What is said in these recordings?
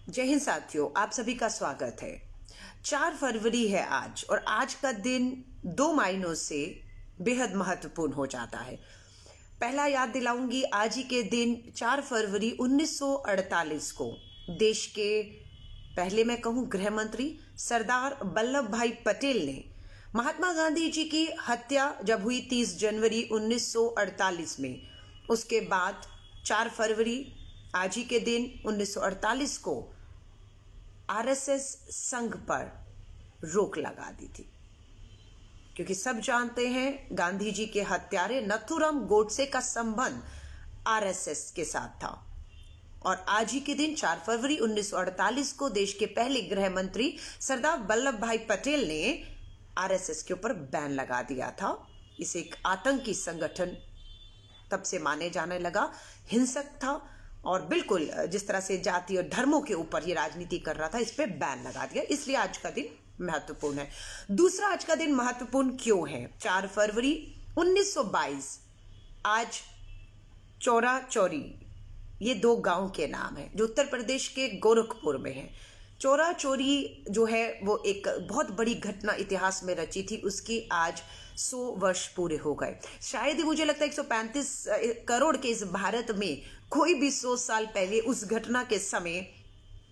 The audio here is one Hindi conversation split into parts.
जय हिंद साथियों, आप सभी का स्वागत है। 4 फरवरी है आज और आज का दिन 2 मायनों से बेहद महत्वपूर्ण हो जाता है। पहला याद दिलाऊंगी, आज ही के दिन 4 फरवरी 1948 को देश के पहले मैं कहूं गृह मंत्री सरदार वल्लभ भाई पटेल ने महात्मा गांधी जी की हत्या जब हुई 30 जनवरी 1948 में, उसके बाद 4 फरवरी आज ही के दिन 1948 को आरएसएस संघ पर रोक लगा दी थी, क्योंकि सब जानते हैं गांधी जी के हत्यारे नथुराम गोडसे का संबंध आरएसएस के साथ था। और आज ही के दिन 4 फरवरी 1948 को देश के पहले गृह मंत्री सरदार वल्लभ भाई पटेल ने आरएसएस के ऊपर बैन लगा दिया था। इसे एक आतंकी संगठन तब से माने जाने लगा, हिंसक था और बिल्कुल जिस तरह से जाति और धर्मों के ऊपर ये राजनीति कर रहा था, इस पे बैन लगा दिया। इसलिए आज का दिन महत्वपूर्ण है। दूसरा, आज का दिन महत्वपूर्ण क्यों है? 4 फरवरी 1922 आज चौरा चौरी, ये 2 गांव के नाम हैं जो उत्तर प्रदेश के गोरखपुर में है। चौरा चौरी जो है वो एक बहुत बड़ी घटना इतिहास में रची थी, उसकी आज 100 वर्ष पूरे हो गए। शायद ही मुझे लगता है 135 करोड़ के इस भारत में कोई भी 100 साल पहले उस घटना के समय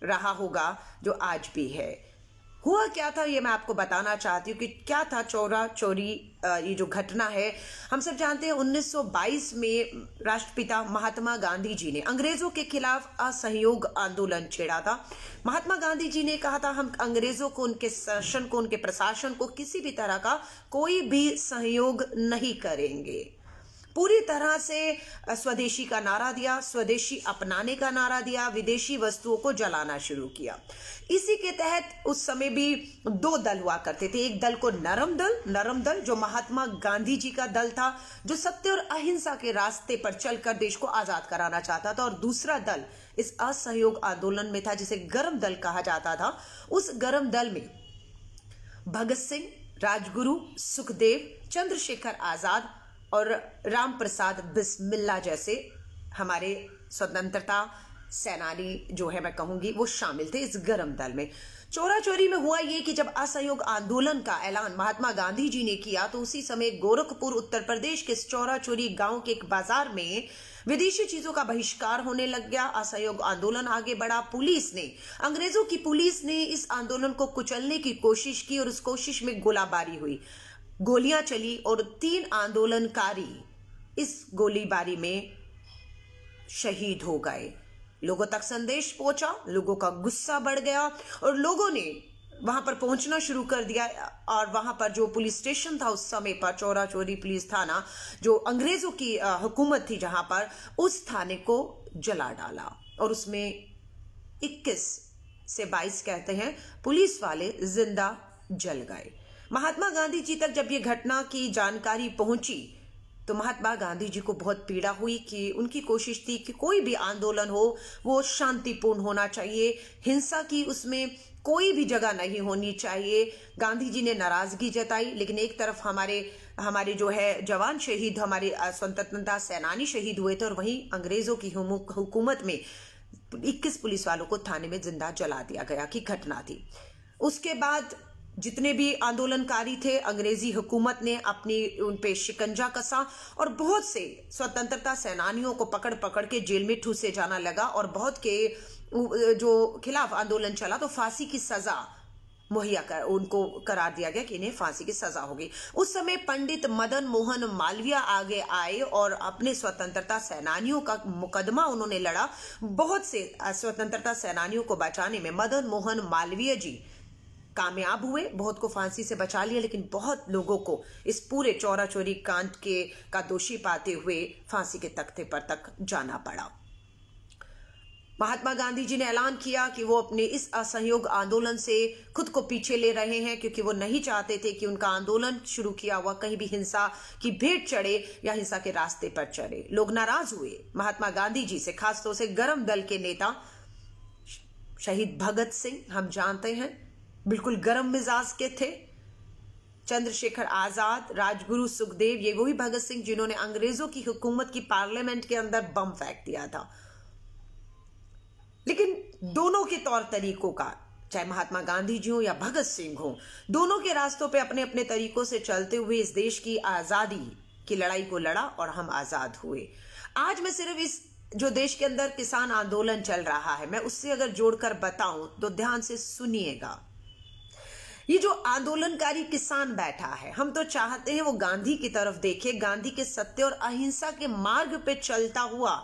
रहा होगा जो आज भी है। हुआ क्या था ये मैं आपको बताना चाहती हूँ कि क्या था चौरा चौरी। ये जो घटना है, हम सब जानते हैं 1922 में राष्ट्रपिता महात्मा गांधी जी ने अंग्रेजों के खिलाफ असहयोग आंदोलन छेड़ा था। महात्मा गांधी जी ने कहा था हम अंग्रेजों को, उनके शासन को, उनके प्रशासन को किसी भी तरह का कोई भी सहयोग नहीं करेंगे। पूरी तरह से स्वदेशी का नारा दिया, स्वदेशी अपनाने का नारा दिया, विदेशी वस्तुओं को जलाना शुरू किया। इसी के तहत उस समय भी 2 दल हुआ करते थे। एक दल को नरम दल जो महात्मा गांधी जी का दल था, जो सत्य और अहिंसा के रास्ते पर चलकर देश को आजाद कराना चाहता था, और दूसरा दल इस असहयोग आंदोलन में था जिसे गर्म दल कहा जाता था। उस गर्म दल में भगत सिंह, राजगुरु, सुखदेव, चंद्रशेखर आजाद और राम प्रसाद बिस्मिल्ला जैसे हमारे स्वतंत्रता सेनानी जो है मैं कहूंगी वो शामिल थे इस गरम दल में। चौरा चौरी में हुआ ये कि जब असहयोग आंदोलन का ऐलान महात्मा गांधी जी ने किया तो उसी समय गोरखपुर उत्तर प्रदेश के चौरा चौरी गांव के एक बाजार में विदेशी चीजों का बहिष्कार होने लग गया। असहयोग आंदोलन आगे बढ़ा। अंग्रेजों की पुलिस ने इस आंदोलन को कुचलने की कोशिश की और उस कोशिश में गोलाबारी हुई, गोलियां चली और 3 आंदोलनकारी इस गोलीबारी में शहीद हो गए। लोगों तक संदेश पहुंचा, लोगों का गुस्सा बढ़ गया और लोगों ने वहां पर पहुंचना शुरू कर दिया। और वहां पर जो पुलिस स्टेशन था उस समय पर, चौरा चौरी पुलिस थाना जो अंग्रेजों की हुकूमत थी जहां पर, उस थाने को जला डाला और उसमें 21 से 22 कहते हैं पुलिस वाले जिंदा जल गए। महात्मा गांधी जी तक जब ये घटना की जानकारी पहुंची तो महात्मा गांधी जी को बहुत पीड़ा हुई कि उनकी कोशिश थी कि कोई भी आंदोलन हो वो शांतिपूर्ण होना चाहिए, हिंसा की उसमें कोई भी जगह नहीं होनी चाहिए। गांधी जी ने नाराजगी जताई, लेकिन एक तरफ हमारे जो है जवान शहीद, हमारे स्वतंत्रता सेनानी शहीद हुए थे और वहीं अंग्रेजों की हुकूमत में 21 पुलिस वालों को थाने में जिंदा जला दिया गया की घटना थी। उसके बाद जितने भी आंदोलनकारी थे, अंग्रेजी हुकूमत ने उन पे शिकंजा कसा और बहुत से स्वतंत्रता सेनानियों को पकड़ पकड़ के जेल में ठूसे जाना लगा और बहुत के जो खिलाफ आंदोलन चला तो फांसी की सजा मुहैया उनको करार दिया गया कि इन्हें फांसी की सजा होगी। उस समय पंडित मदन मोहन मालवीय आगे आए और अपने स्वतंत्रता सेनानियों का मुकदमा उन्होंने लड़ा। बहुत से स्वतंत्रता सेनानियों को बचाने में मदन मोहन मालवीय जी कामयाब हुए, बहुत को फांसी से बचा लिया, लेकिन बहुत लोगों को इस पूरे चौरा चौरी कांड का दोषी पाते हुए फांसी के तख्ते पर तक जाना पड़ा। महात्मा गांधी जी ने ऐलान किया कि वो अपने इस असहयोग आंदोलन से खुद को पीछे ले रहे हैं, क्योंकि वो नहीं चाहते थे कि उनका आंदोलन शुरू किया हुआ कहीं भी हिंसा की भेंट चढ़े या हिंसा के रास्ते पर चढ़े। लोग नाराज हुए महात्मा गांधी जी से, खासतौर से गरम दल के नेता शहीद भगत सिंह, हम जानते हैं बिल्कुल गरम मिजाज के थे। चंद्रशेखर आजाद, राजगुरु, सुखदेव, ये वही भगत सिंह जिन्होंने अंग्रेजों की हुकूमत की पार्लियामेंट के अंदर बम फेंक दिया था। लेकिन दोनों के तौर तरीकों का, चाहे महात्मा गांधी जी हो या भगत सिंह हो, दोनों के रास्तों पे अपने अपने तरीकों से चलते हुए इस देश की आजादी की लड़ाई को लड़ा और हम आजाद हुए। आज मैं सिर्फ इस जो देश के अंदर किसान आंदोलन चल रहा है, मैं उससे अगर जोड़कर बताऊं तो ध्यान से सुनिएगा। ये जो आंदोलनकारी किसान बैठा है, हम तो चाहते हैं वो गांधी की तरफ देखे, गांधी के सत्य और अहिंसा के मार्ग पे चलता हुआ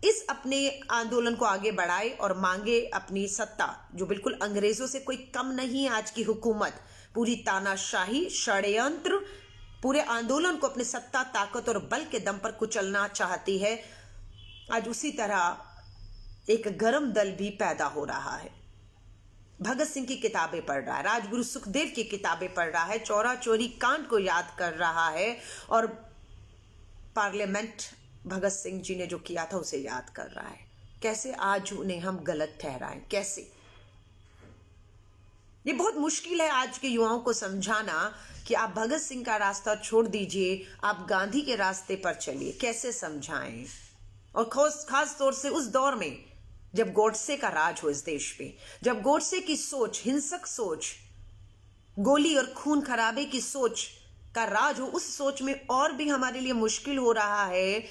इस अपने आंदोलन को आगे बढ़ाए और मांगे अपनी सत्ता, जो बिल्कुल अंग्रेजों से कोई कम नहीं है। आज की हुकूमत पूरी तानाशाही, षड्यंत्र, पूरे आंदोलन को अपने सत्ता, ताकत और बल के दम पर कुचलना चाहती है। आज उसी तरह एक गरम दल भी पैदा हो रहा है। भगत सिंह की किताबें पढ़ रहा है, राजगुरु सुखदेव की किताबें पढ़ रहा है, चौरा चोरी कांड को याद कर रहा है और पार्लियामेंट भगत सिंह जी ने जो किया था उसे याद कर रहा है। कैसे आज उन्हें हम गलत ठहराएं? कैसे? ये बहुत मुश्किल है आज के युवाओं को समझाना कि आप भगत सिंह का रास्ता छोड़ दीजिए, आप गांधी के रास्ते पर चलिए। कैसे समझाएं? और खास तौर से उस दौर में जब गोडसे का राज हो इस देश पे, जब गोडसे की सोच, हिंसक सोच, गोली और खून खराबे की सोच का राज हो, उस सोच में और भी हमारे लिए मुश्किल हो रहा है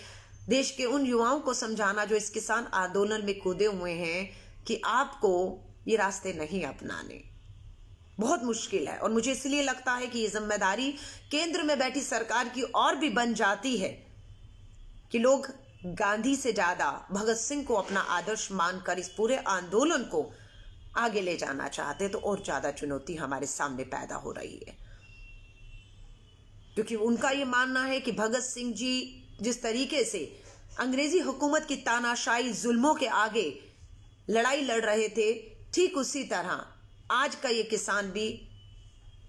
देश के उन युवाओं को समझाना जो इस किसान आंदोलन में कूदे हुए हैं कि आपको ये रास्ते नहीं अपनाने। बहुत मुश्किल है और मुझे इसलिए लगता है कि ये जिम्मेदारी केंद्र में बैठी सरकार की और भी बन जाती है कि लोग गांधी से ज्यादा भगत सिंह को अपना आदर्श मानकर इस पूरे आंदोलन को आगे ले जाना चाहते, तो और ज्यादा चुनौती हमारे सामने पैदा हो रही है। क्योंकि उनका ये मानना है कि भगत सिंह जी जिस तरीके से अंग्रेजी हुकूमत की तानाशाही जुल्मों के आगे लड़ाई लड़ रहे थे, ठीक उसी तरह आज का ये किसान भी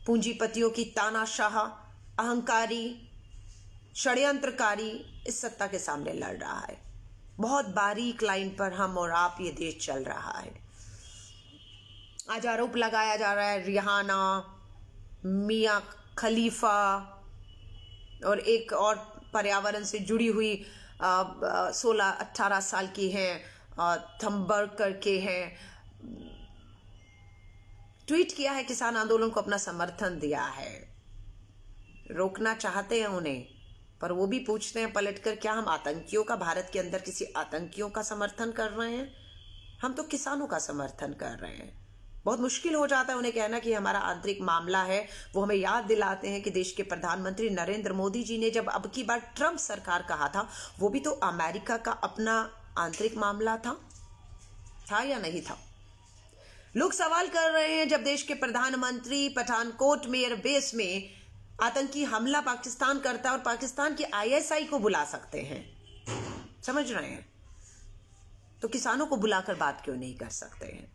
पूंजीपतियों की तानाशाह, अहंकारी, षड्यंत्रकारी इस सत्ता के सामने लड़ रहा है। बहुत बारीक लाइन पर हम और आप ये देश चल रहा है। आज आरोप लगाया जा रहा है रिहाना, मियां खलीफा और एक और पर्यावरण से जुड़ी हुई 16-18 साल की हैं, थम्बर्ग करके हैं, ट्वीट किया है, किसान आंदोलन को अपना समर्थन दिया है। रोकना चाहते हैं उन्हें, पर वो भी पूछते हैं पलटकर, क्या हम आतंकियों का, भारत के अंदर किसी आतंकियों का समर्थन कर रहे हैं? हम तो किसानों का समर्थन कर रहे हैं। बहुत मुश्किल हो जाता है उन्हें कहना कि हमारा आंतरिक मामला है। वो हमें याद दिलाते हैं कि देश के प्रधानमंत्री नरेंद्र मोदी जी ने जब अब की बार ट्रंप सरकार कहा था, वो भी तो अमेरिका का अपना आंतरिक मामला था या नहीं था? लोग सवाल कर रहे हैं, जब देश के प्रधानमंत्री पठानकोट में एयरबेस में आतंकी हमला पाकिस्तान करता है और पाकिस्तान की ISI को बुला सकते हैं, समझ रहे हैं, तो किसानों को बुलाकर बात क्यों नहीं कर सकते हैं?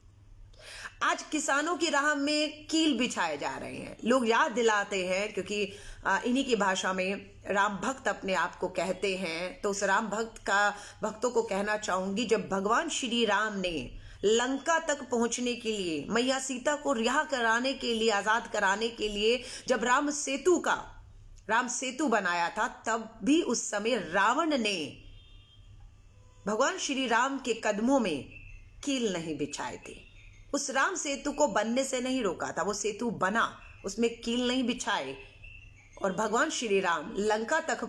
आज किसानों की राह में कील बिछाए जा रहे हैं। लोग याद दिलाते हैं, क्योंकि इन्हीं की भाषा में राम भक्त अपने आप को कहते हैं, तो उस राम भक्तों को कहना चाहूंगी, जब भगवान श्री राम ने लंका तक पहुंचने के लिए, मैया सीता को रिहा कराने के लिए, आजाद कराने के लिए जब राम सेतु बनाया था, तब भी उस समय रावण ने भगवान श्री राम के कदमों में कील नहीं बिछाए थे। उस राम सेतु को बनने से नहीं रोका था, वो सेतु बना, उसमें कील नहीं बिछाए और भगवान श्री राम लंका तक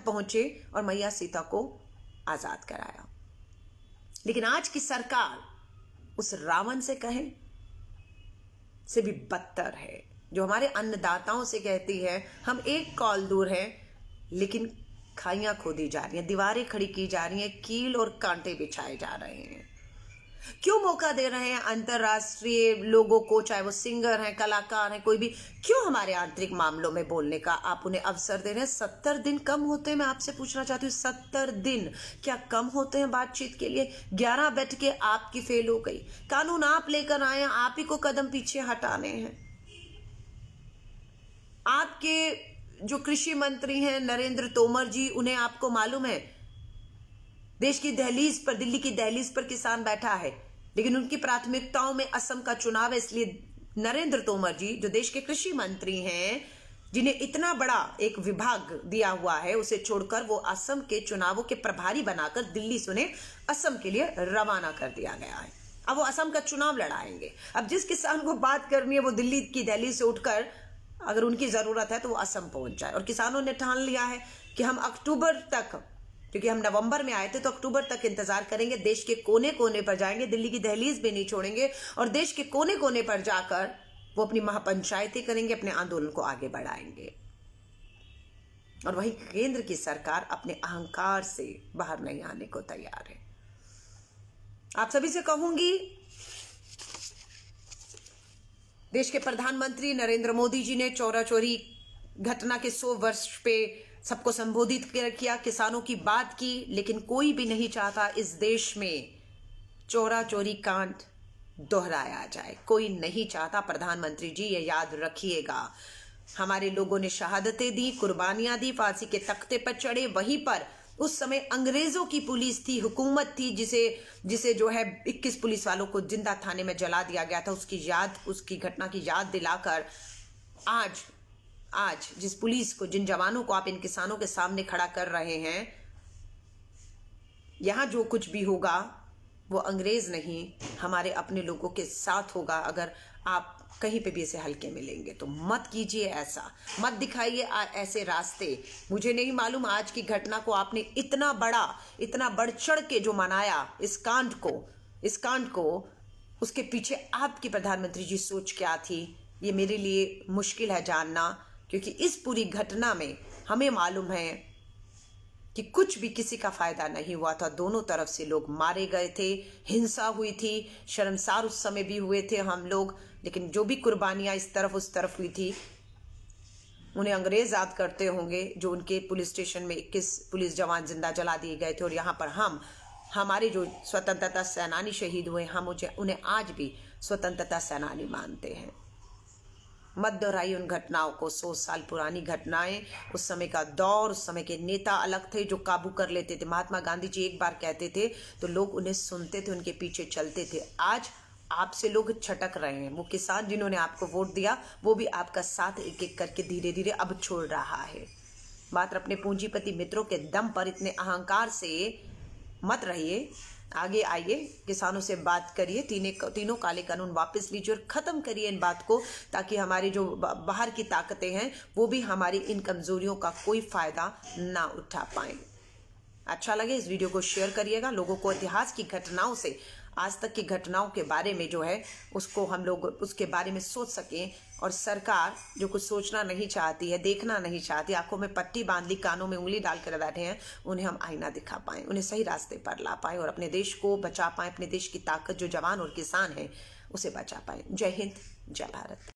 पहुंचे और मैया सीता को आजाद कराया। लेकिन आज की सरकार उस रावण से कहें से भी बदतर है, जो हमारे अन्नदाताओं से कहती है हम एक कॉल दूर हैं, लेकिन खाइयां खोदी जा रही हैं, दीवारें खड़ी की जा रही हैं, कील और कांटे बिछाए जा रहे हैं। क्यों मौका दे रहे हैं अंतरराष्ट्रीय लोगों को, चाहे वो सिंगर हैं, कलाकार हैं, कोई भी, क्यों हमारे आंतरिक मामलों में बोलने का आप उन्हें अवसर दे रहे हैं? 70 दिन कम होते हैं? मैं आपसे पूछना चाहती हूँ, 70 दिन क्या कम होते हैं बातचीत के लिए? 11 बैठकें आपकी फेल हो गई, कानून आप लेकर आए हैं, आप ही को कदम पीछे हटाने हैं। आपके जो कृषि मंत्री हैं नरेंद्र तोमर जी, उन्हें आपको मालूम है देश की दहलीज पर, दिल्ली की दहलीज पर किसान बैठा है, लेकिन उनकी प्राथमिकताओं में असम का चुनाव है। इसलिए नरेंद्र तोमर जी, जो देश के कृषि मंत्री हैं, जिन्हें इतना बड़ा एक विभाग दिया हुआ है, उसे छोड़कर वो असम के चुनावों के प्रभारी बनाकर दिल्ली से उन्हें असम के लिए रवाना कर दिया गया है। अब वो असम का चुनाव लड़ाएंगे। अब जिस किसान को बात करनी है वो दिल्ली की दहलीज से उठकर, अगर उनकी जरूरत है तो वो असम पहुंच जाए। और किसानों ने ठान लिया है कि हम अक्टूबर तक, क्योंकि हम नवंबर में आए थे, तो अक्टूबर तक इंतजार करेंगे, देश के कोने कोने पर जाएंगे, दिल्ली की दहलीज भी नहीं छोड़ेंगे और देश के कोने कोने पर जाकर वो अपनी महापंचायतें करेंगे, अपने आंदोलन को आगे बढ़ाएंगे। और वही केंद्र की सरकार अपने अहंकार से बाहर नहीं आने को तैयार है। आप सभी से कहूंगी, देश के प्रधानमंत्री नरेंद्र मोदी जी ने चौरा चोरी घटना के 100 वर्ष पे सबको संबोधित किया, किसानों की बात की, लेकिन कोई भी नहीं चाहता इस देश में चौरा चोरी कांड दोहराया जाए। कोई नहीं चाहता। प्रधानमंत्री जी ये याद रखिएगा, हमारे लोगों ने शहादतें दी, कुर्बानियां दी, फांसी के तख्ते पर चढ़े। वहीं पर उस समय अंग्रेजों की पुलिस थी, हुकूमत थी, जिसे जो है 21 पुलिस वालों को जिंदा थाने में जला दिया गया था। उसकी घटना की याद दिलाकर आज जिस पुलिस को, जिन जवानों को आप इन किसानों के सामने खड़ा कर रहे हैं, यहां जो कुछ भी होगा वो अंग्रेज नहीं, हमारे अपने लोगों के साथ होगा। अगर आप कहीं पे भी ऐसे हल्के मिलेंगे तो मत कीजिए ऐसा, मत दिखाइए ऐसे रास्ते। मुझे नहीं मालूम आज की घटना को आपने इतना बढ़ चढ़ के जो मनाया, इस कांड को, उसके पीछे आपकी प्रधानमंत्री जी सोच क्या थी, ये मेरे लिए मुश्किल है जानना। क्योंकि इस पूरी घटना में हमें मालूम है कि कुछ भी किसी का फायदा नहीं हुआ था। दोनों तरफ से लोग मारे गए थे, हिंसा हुई थी, शर्मसार उस समय भी हुए थे हम लोग। लेकिन जो भी कुर्बानियां इस तरफ उस तरफ हुई थी, उन्हें अंग्रेज याद करते होंगे, जो उनके पुलिस स्टेशन में 21 पुलिस जवान जिंदा जला दिए गए थे। और यहाँ पर हमारे जो स्वतंत्रता सेनानी शहीद हुए, हम उन्हें आज भी स्वतंत्रता सेनानी मानते हैं। मत दोहराइए उन घटनाओं को, 100 साल पुरानी घटनाएं, उस समय का दौर, उस समय के नेता अलग थे जो काबू कर लेते थे। महात्मा गांधी जी एक बार कहते थे तो लोग उन्हें सुनते थे, उनके पीछे चलते थे। आज आपसे लोग छटक रहे हैं। वो किसान जिन्होंने आपको वोट दिया, वो भी आपका साथ एक एक करके धीरे धीरे अब छोड़ रहा है। मात्र अपने पूंजीपति मित्रों के दम पर इतने अहंकार से मत रहिए। आगे आइए, किसानों से बात करिए, तीनों काले कानून वापस लीजिए और खत्म करिए इन बात को, ताकि हमारी जो बाहर की ताकतें हैं वो भी हमारी इन कमजोरियों का कोई फायदा ना उठा पाए। अच्छा लगे इस वीडियो को शेयर करिएगा। लोगों को इतिहास की घटनाओं से, आज तक की घटनाओं के बारे में जो है उसको हम लोग उसके बारे में सोच सकें। और सरकार जो कुछ सोचना नहीं चाहती है, देखना नहीं चाहती, आंखों में पट्टी बांध ली, कानों में उंगली डालकर बैठे हैं, उन्हें हम आईना दिखा पाएं, उन्हें सही रास्ते पर ला पाएं और अपने देश को बचा पाएं, अपने देश की ताकत जो जवान और किसान है उसे बचा पाएं। जय हिंद, जय भारत।